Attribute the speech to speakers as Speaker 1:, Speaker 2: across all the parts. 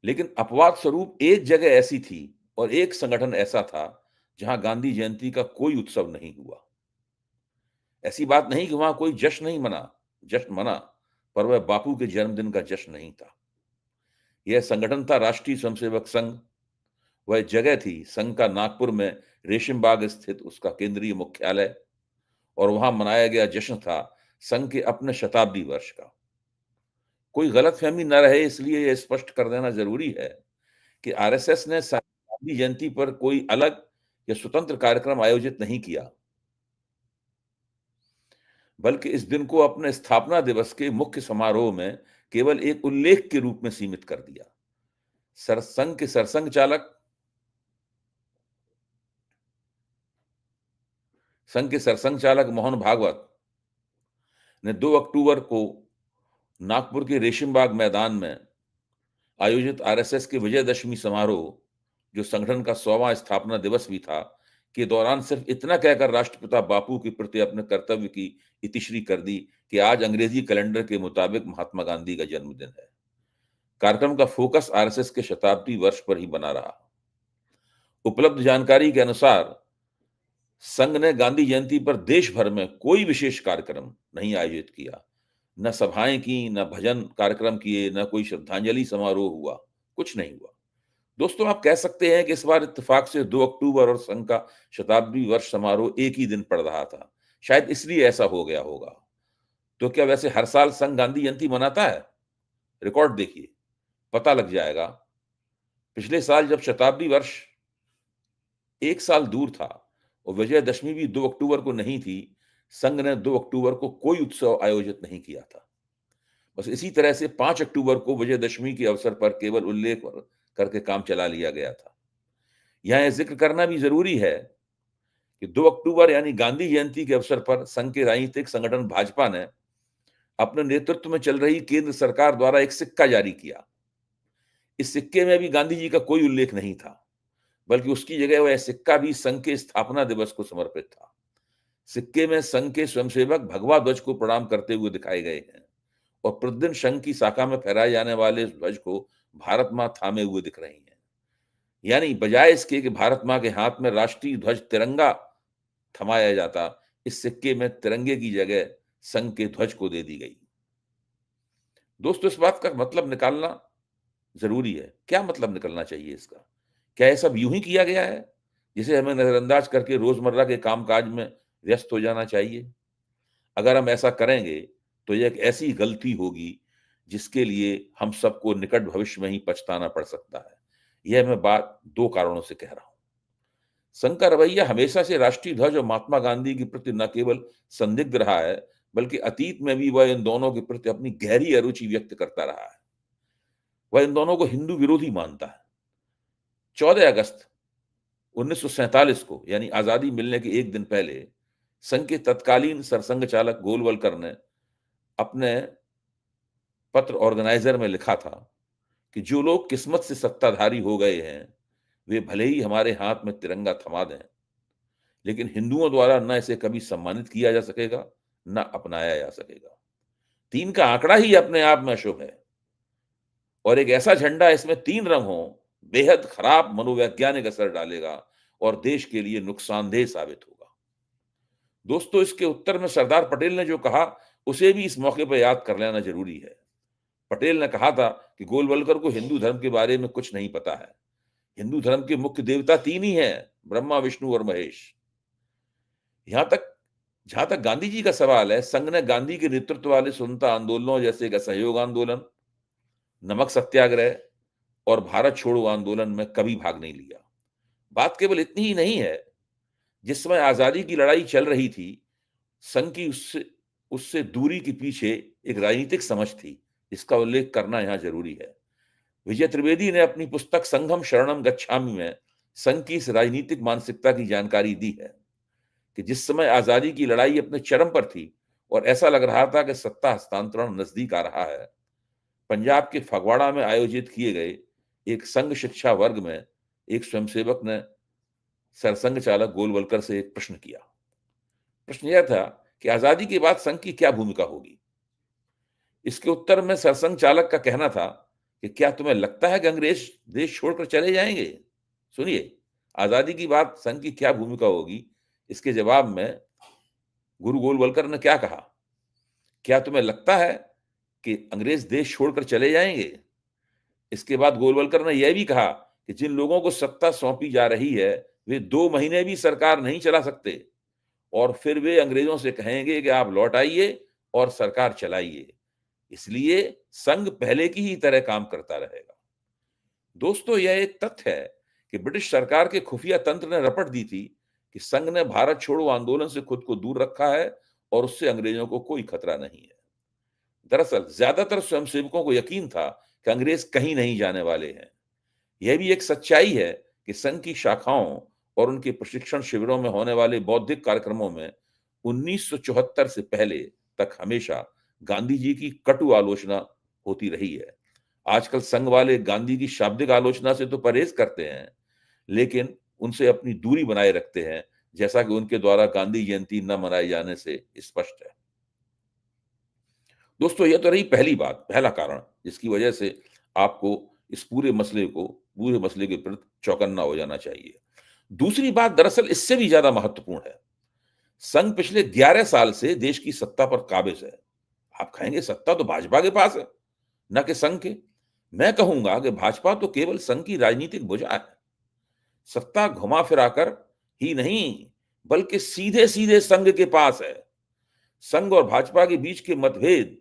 Speaker 1: लेकिन अपवाद स्वरूप एक जगह ऐसी थी और एक संगठन ऐसा था जहां गांधी जयंती का कोई उत्सव नहीं हुआ। ऐसी बात नहीं कि वहां कोई जश्न मना, पर वह बापू के जन्मदिन का जश्न नहीं था। यह संगठन था राष्ट्रीय स्वयंसेवक संघ। वह जगह थी संघ का नागपुर में रेशम बाग स्थित उसका केंद्रीय मुख्यालय, और वहां मनाया गया जश्न था संघ के अपने शताब्दी वर्ष का। कोई गलतफहमी न रहे इसलिए यह स्पष्ट कर देना जरूरी है कि आरएसएस ने गांधी जयंती पर कोई अलग या स्वतंत्र कार्यक्रम आयोजित नहीं किया, बल्कि इस दिन को अपने स्थापना दिवस के मुख्य समारोह में केवल एक उल्लेख के रूप में सीमित कर दिया। सरसंघ के सरसंघ चालक संघ के सरसंघ चालक मोहन भागवत ने 2 अक्टूबर को नागपुर के रेशमबाग मैदान में आयोजित आरएसएस के विजयदशमी समारोह, जो संगठन का 100वां स्थापना दिवस भी था, के दौरान सिर्फ इतना कहकर राष्ट्रपिता बापू के प्रति अपने कर्तव्य की इतिश्री कर दी कि आज अंग्रेजी कैलेंडर के मुताबिक महात्मा गांधी का जन्मदिन है। कार्यक्रम का फोकस आरएसएस के शताब्दी वर्ष पर ही बना रहा। उपलब्ध जानकारी के अनुसार संघ ने गांधी जयंती पर देश भर में कोई विशेष कार्यक्रम नहीं आयोजित किया। न सभाएं की, न भजन कार्यक्रम किए, न कोई श्रद्धांजलि समारोह हुआ, कुछ नहीं हुआ। दोस्तों, आप कह सकते हैं कि इस बार इत्तेफाक से 2 अक्टूबर और संघ का शताब्दी वर्ष समारोह एक ही दिन पड़ रहा था। शायद इसलिए ऐसा हो गया होगा। तो क्या वैसे हर साल संघ गांधी जयंती मनाता है? रिकॉर्ड देखिए, पता लग जाएगा। पिछले साल जब शताब्दी वर्ष एक साल दूर था और विजयदशमी भी 2 अक्टूबर को नहीं थी, संघ ने 2 अक्टूबर को कोई उत्सव आयोजित नहीं किया था। बस इसी तरह से 5 अक्टूबर को विजयदशमी के अवसर पर केवल उल्लेख करके काम चला लिया गया था। यहां यह जिक्र करना भी जरूरी है कि 2 अक्टूबर यानी गांधी जयंती के अवसर पर संघ के राजनीतिक संगठन भाजपा ने अपने नेतृत्व में चल रही केंद्र सरकार द्वारा एक सिक्का जारी किया। इस सिक्के में भी गांधी जी का कोई उल्लेख नहीं था, बल्कि उसकी जगह वह सिक्का भी संघ के स्थापना दिवस को समर्पित था। सिक्के में संघ के स्वयंसेवक भगवा ध्वज को प्रणाम करते हुए दिखाए गए हैं और प्रतिदिन संघ की शाखा में फहराए जाने वाले इस ध्वज को भारत मां थामे हुए दिख रही हैं। यानी बजाय इसके कि भारत मां के हाथ में राष्ट्रीय ध्वज तिरंगा थमाया जाता, इस सिक्के में तिरंगे की जगह संघ के ध्वज को दे दी गई। दोस्तों, इस बात का मतलब निकालना जरूरी है। क्या मतलब निकलना चाहिए इसका? क्या यह सब यूं ही किया गया है, जिसे हमें नजरअंदाज करके रोजमर्रा के कामकाज में व्यस्त हो जाना चाहिए? अगर हम ऐसा करेंगे तो यह एक ऐसी गलती होगी जिसके लिए हम सबको निकट भविष्य में ही पछताना पड़ सकता है। यह मैं बात 2 कारणों से कह रहा हूं। संघ का रवैया हमेशा से राष्ट्रीय ध्वज और महात्मा गांधी के प्रति न केवल संदिग्ध रहा है, बल्कि अतीत में भी वह इन दोनों के प्रति अपनी गहरी अरुचि व्यक्त करता रहा है। वह इन दोनों को हिंदू विरोधी मानता है। 14 अगस्त 1947 को, यानी आजादी मिलने के एक दिन पहले, संघ के तत्कालीन सरसंघ चालक गोलवलकर ने अपने पत्र ऑर्गेनाइजर में लिखा था कि जो लोग किस्मत से सत्ताधारी हो गए हैं, वे भले ही हमारे हाथ में तिरंगा थमा दें, लेकिन हिंदुओं द्वारा न इसे कभी सम्मानित किया जा सकेगा, न अपनाया जा सकेगा। 3 का आंकड़ा ही अपने आप में अशुभ है, और एक ऐसा झंडा इसमें 3 रंग हो, बेहद खराब मनोवैज्ञानिक असर डालेगा और देश के लिए नुकसानदेह साबित होगा। दोस्तों, इसके उत्तर में सरदार पटेल ने जो कहा, उसे भी इस मौके पर याद कर लेना जरूरी है। पटेल ने कहा था कि गोलवलकर को हिंदू धर्म के बारे में कुछ नहीं पता है। हिंदू धर्म के मुख्य देवता 3 ही हैं, ब्रह्मा, विष्णु और महेश। यहां तक जहां तक गांधी जी का सवाल है, संघ ने गांधी के नेतृत्व वाले स्वतंत्रता आंदोलनों जैसे कि असहयोग आंदोलन, नमक सत्याग्रह और भारत छोड़ो आंदोलन में कभी भाग नहीं लिया। बात केवल इतनी ही नहीं है। जिस समय आजादी की लड़ाई चल रही थी, संघ की उससे उससे दूरी के पीछे एक राजनीतिक समझ थी, इसका उल्लेख करना यहां जरूरी है। विजय त्रिवेदी ने अपनी पुस्तक संघम शरणम गच्छामि में संघ की इस राजनीतिक मानसिकता की जानकारी दी है कि जिस समय आजादी की लड़ाई अपने चरम पर थी और ऐसा लग रहा था कि सत्ता हस्तांतरण नजदीक आ रहा है, पंजाब के फगवाड़ा में आयोजित किए गए एक संघ शिक्षा वर्ग में एक स्वयंसेवक ने सरसंघ चालक गोलवलकर से एक प्रश्न किया। प्रश्न यह था कि आजादी के बाद संघ की क्या भूमिका होगी। इसके उत्तर में सरसंघ चालक का कहना था कि क्या तुम्हें लगता है कि अंग्रेज देश छोड़कर चले जाएंगे? सुनिए, आजादी की बात संघ की क्या भूमिका होगी, इसके जवाब में गुरु गोलवलकर ने क्या कहा? क्या तुम्हें लगता है कि अंग्रेज देश छोड़कर चले जाएंगे? इसके बाद गोलवलकर ने यह भी कहा कि जिन लोगों को सत्ता सौंपी जा रही है, वे 2 महीने भी सरकार नहीं चला सकते और फिर वे अंग्रेजों से कहेंगे कि आप लौट आइए और सरकार चलाइए। इसलिए संघ पहले की ही तरह काम करता रहेगा। दोस्तों, यह एक तथ्य है कि ब्रिटिश सरकार के खुफिया तंत्र ने रपट दी थी कि संघ ने भारत छोड़ो आंदोलन से खुद को दूर रखा है और उससे अंग्रेजों को कोई खतरा नहीं है। दरअसल ज्यादातर स्वयंसेवकों को यकीन था कि अंग्रेज कहीं नहीं जाने वाले हैं। यह भी एक सच्चाई है कि संघ की शाखाओं और उनके प्रशिक्षण शिविरों में होने वाले बौद्धिक कार्यक्रमों में 1974 से पहले तक हमेशा गांधी जी की कटु आलोचना होती रही है। आजकल संघ वाले गांधी की शाब्दिक आलोचना से तो परहेज करते हैं, लेकिन उनसे अपनी दूरी बनाए रखते हैं, जैसा कि उनके द्वारा गांधी जयंती न मनाए जाने से स्पष्ट है। दोस्तों, यह तो रही पहली बात, पहला कारण जिसकी वजह से आपको इस पूरे मसले के प्रति चौकन्ना हो जाना चाहिए। दूसरी बात दरअसल इससे भी ज्यादा महत्वपूर्ण है। संघ पिछले 11 साल से देश की सत्ता पर काबिज है। आप कहेंगे सत्ता तो भाजपा के पास है, न कि संघ के। मैं कहूंगा कि भाजपा तो केवल संघ की राजनीतिक भुजा है। सत्ता घुमा फिराकर ही नहीं, बल्कि सीधे सीधे संघ के पास है। संघ और भाजपा के बीच के मतभेद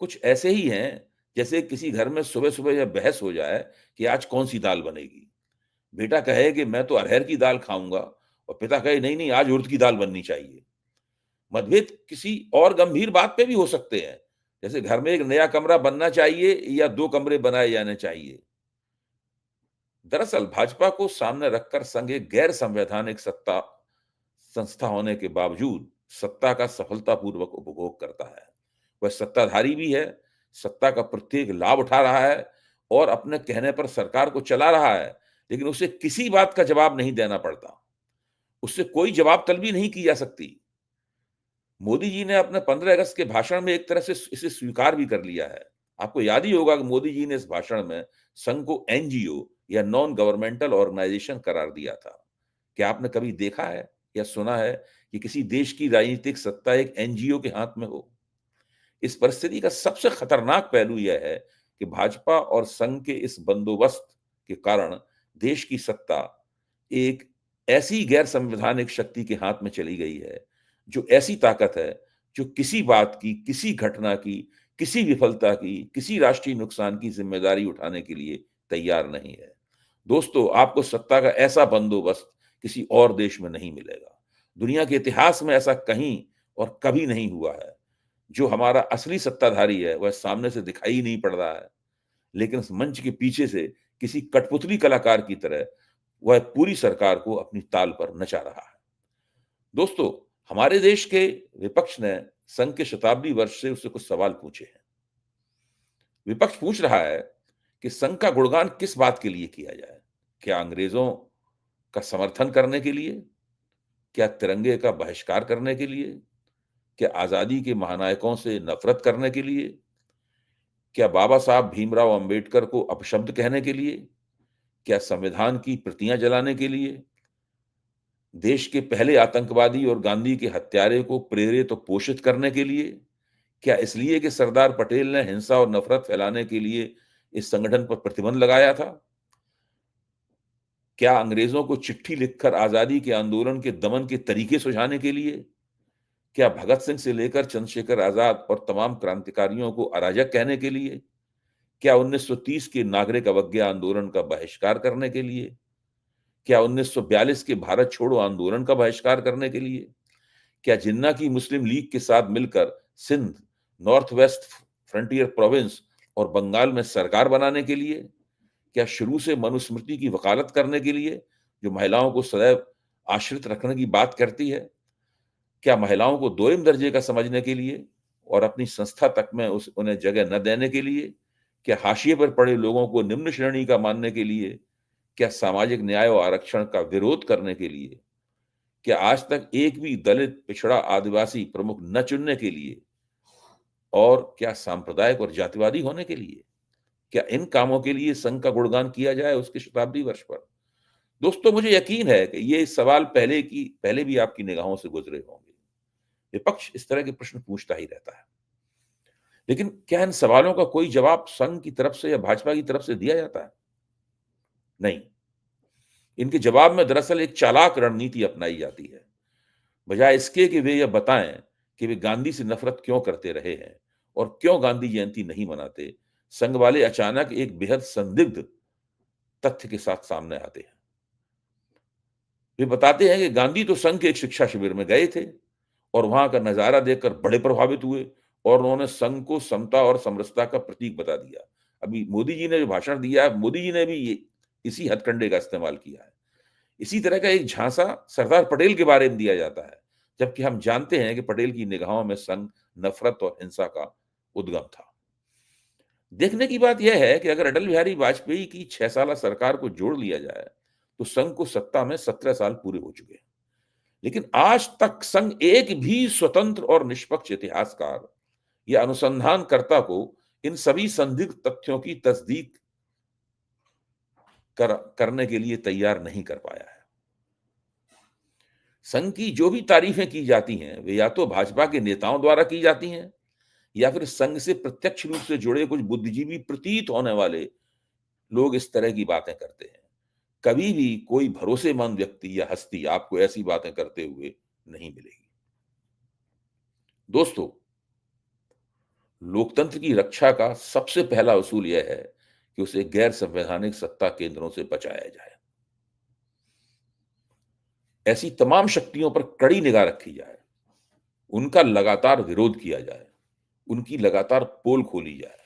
Speaker 1: कुछ ऐसे ही हैं जैसे किसी घर में सुबह सुबह यह बहस हो जाए कि आज कौन सी दाल बनेगी। बेटा कहे कि मैं तो अरहर की दाल खाऊंगा और पिता कहे नहीं नहीं, आज उड़द की दाल बननी चाहिए। मतभेद किसी और गंभीर बात पे भी हो सकते हैं, जैसे घर में एक नया कमरा बनना चाहिए या 2 कमरे बनाए जाने चाहिए। दरअसल भाजपा को सामने रखकर संघ एक गैर संवैधानिक सत्ता संस्था होने के बावजूद सत्ता का सफलतापूर्वक उपभोग करता है। वह सत्ताधारी भी है, सत्ता का प्रत्येक लाभ उठा रहा है और अपने कहने पर सरकार को चला रहा है, लेकिन उसे किसी बात का जवाब नहीं देना पड़ता। उससे कोई जवाब तलबी नहीं की जा सकती। मोदी जी ने अपने 15 अगस्त के भाषण में एक तरह से इसे स्वीकार भी कर लिया है। आपको याद ही होगा कि मोदी जी ने इस भाषण में संघ को एनजीओ या नॉन गवर्नमेंटल ऑर्गेनाइजेशन करार दिया था। क्या आपने कभी देखा है या सुना है कि किसी देश की राजनीतिक सत्ता एक एनजीओ के हाथ में हो? इस परिस्थिति का सबसे खतरनाक पहलू यह है कि भाजपा और संघ के इस बंदोबस्त के कारण देश की सत्ता एक ऐसी गैर संवैधानिक शक्ति के हाथ में चली गई है, जो ऐसी ताकत है जो किसी बात की, किसी घटना की, किसी विफलता की, किसी राष्ट्रीय नुकसान की जिम्मेदारी उठाने के लिए तैयार नहीं है। दोस्तों, आपको सत्ता का ऐसा बंदोबस्त किसी और देश में नहीं मिलेगा। दुनिया के इतिहास में ऐसा कहीं और कभी नहीं हुआ है। जो हमारा असली सत्ताधारी है वह सामने से दिखाई ही नहीं पड़ रहा है, लेकिन उस मंच के पीछे से किसी कठपुतली कलाकार की तरह वह पूरी सरकार को अपनी ताल पर नचा रहा है। दोस्तों, हमारे देश के विपक्ष ने संघ के शताब्दी वर्ष से उससे कुछ सवाल पूछे हैं। विपक्ष पूछ रहा है कि संघ का गुणगान किस बात के लिए किया जाए? क्या अंग्रेजों का समर्थन करने के लिए? क्या तिरंगे का बहिष्कार करने के लिए? क्या आजादी के महानायकों से नफरत करने के लिए? क्या बाबा साहब भीमराव अंबेडकर को अपशब्द कहने के लिए? क्या संविधान की प्रतियां जलाने के लिए? देश के पहले आतंकवादी और गांधी के हत्यारे को प्रेरित और पोषित करने के लिए? क्या इसलिए कि सरदार पटेल ने हिंसा और नफरत फैलाने के लिए इस संगठन पर प्रतिबंध लगाया था? क्या अंग्रेजों को चिट्ठी लिखकर आजादी के आंदोलन के दमन के तरीके सुझाने के लिए? क्या भगत सिंह से लेकर चंद्रशेखर आजाद और तमाम क्रांतिकारियों को अराजक कहने के लिए? क्या 1930 के नागरिक अवज्ञा आंदोलन का बहिष्कार करने के लिए? क्या 1942 के भारत छोड़ो आंदोलन का बहिष्कार करने के लिए? क्या जिन्ना की मुस्लिम लीग के साथ मिलकर Sindh, North West Frontier Province और बंगाल में सरकार बनाने के लिए? क्या शुरू से मनुस्मृति की वकालत करने के लिए, जो महिलाओं को सदैव आश्रित रखने की बात करती है? क्या महिलाओं को दोयम दर्जे का समझने के लिए और अपनी संस्था तक में उन्हें जगह न देने के लिए? क्या हाशिए पर पड़े लोगों को निम्न श्रेणी का मानने के लिए? क्या सामाजिक न्याय और आरक्षण का विरोध करने के लिए? क्या आज तक एक भी दलित, पिछड़ा, आदिवासी प्रमुख न चुनने के लिए? और क्या सांप्रदायिक और जातिवादी होने के लिए? क्या इन कामों के लिए संघ का गुणगान किया जाए उसके शताब्दी वर्ष पर? दोस्तों, मुझे यकीन है कि ये सवाल पहले भी आपकी निगाहों से गुजरे होंगे। विपक्ष इस तरह के प्रश्न पूछता ही रहता है। लेकिन क्या इन सवालों का कोई जवाब संघ की तरफ से या भाजपा की तरफ से दिया जाता है? नहीं। इनके जवाब में दरअसल एक चालाक रणनीति अपनाई जाती है। बजाय इसके कि वे यह बताएं कि वे गांधी से नफरत क्यों करते रहे हैं और क्यों गांधी जयंती नहीं मनाते, संघ वाले अचानक एक बेहद संदिग्ध तथ्य के साथ सामने आते हैं। वे बताते हैं कि गांधी तो संघ के एक शिक्षा शिविर में गए थे और वहां का नजारा देखकर बड़े प्रभावित हुए और उन्होंने संघ को समता और समरसता का प्रतीक बता दिया। अभी मोदी जी ने जो भाषण दिया है, मोदी जी ने भी इसी हथकंडे का इस्तेमाल किया है। इसी तरह का एक झांसा सरदार पटेल के बारे में दिया जाता है, जबकि हम जानते हैं कि पटेल की निगाहों में संघ नफरत और हिंसा का उद्गम था। देखने की बात यह है कि अगर अटल बिहारी वाजपेयी की 6 साल सरकार को जोड़ लिया जाए, तो संघ को सत्ता में 17 साल पूरे हो चुके हैं। लेकिन आज तक संघ एक भी स्वतंत्र और निष्पक्ष इतिहासकार या अनुसंधानकर्ता को इन सभी संदिग्ध तथ्यों की तस्दीक करने के लिए तैयार नहीं कर पाया है। संघ की जो भी तारीफें की जाती हैं, वे या तो भाजपा के नेताओं द्वारा की जाती हैं या फिर संघ से प्रत्यक्ष रूप से जुड़े कुछ बुद्धिजीवी प्रतीत होने वाले लोग इस तरह की बातें करते हैं। कभी भी कोई भरोसेमंद व्यक्ति या हस्ती आपको ऐसी बातें करते हुए नहीं मिलेगी। दोस्तों, लोकतंत्र की रक्षा का सबसे पहला उसूल यह है कि उसे गैर संवैधानिक सत्ता केंद्रों से बचाया जाए। ऐसी तमाम शक्तियों पर कड़ी निगाह रखी जाए, उनका लगातार विरोध किया जाए, उनकी लगातार पोल खोली जाए,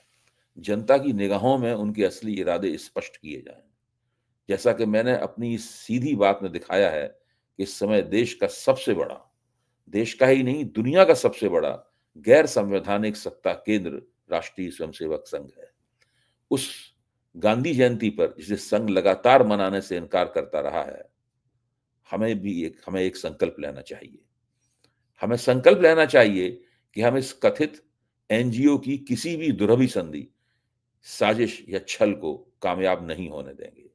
Speaker 1: जनता की निगाहों में उनके असली इरादे स्पष्ट किए जाएं। जैसा कि मैंने अपनी इस सीधी बात में दिखाया है कि इस समय देश का सबसे बड़ा, देश का ही नहीं दुनिया का सबसे बड़ा गैर संवैधानिक सत्ता केंद्र राष्ट्रीय स्वयंसेवक संघ है। उस गांधी जयंती पर जिसे संघ लगातार मनाने से इनकार करता रहा है, हमें एक संकल्प लेना चाहिए। हमें संकल्प लेना चाहिए कि हम इस कथित एनजीओ की किसी भी दुरभिसंधि, साजिश या छल को कामयाब नहीं होने देंगे।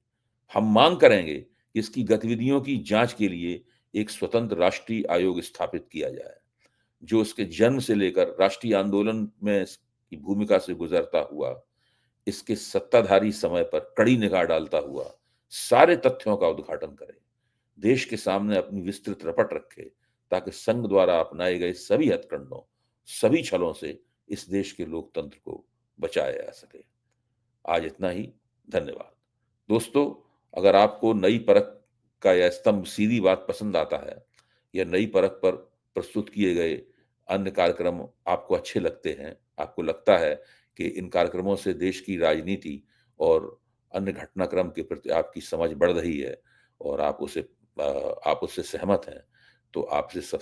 Speaker 1: हम मांग करेंगे कि इसकी गतिविधियों की जांच के लिए एक स्वतंत्र राष्ट्रीय आयोग स्थापित किया जाए, जो उसके जन्म से लेकर राष्ट्रीय आंदोलन में इसकी भूमिका से गुजरता हुआ, इसके सत्ताधारी समय पर कड़ी निगाह डालता हुआ सारे तथ्यों का उद्घाटन करे, देश के सामने अपनी विस्तृत रपट रखे, ताकि संघ द्वारा अपनाए गए सभी हथकंडों, सभी छलों से इस देश के लोकतंत्र को बचाया जा सके। आज इतना ही। धन्यवाद। दोस्तों, अगर आपको नई परख का यह स्तंभ सीधी बात पसंद आता है या नई परख पर प्रस्तुत किए गए अन्य कार्यक्रम आपको अच्छे लगते हैं, आपको लगता है कि इन कार्यक्रमों से देश की राजनीति और अन्य घटनाक्रम के प्रति आपकी समझ बढ़ रही है और आप उससे सहमत हैं, तो आपसे सब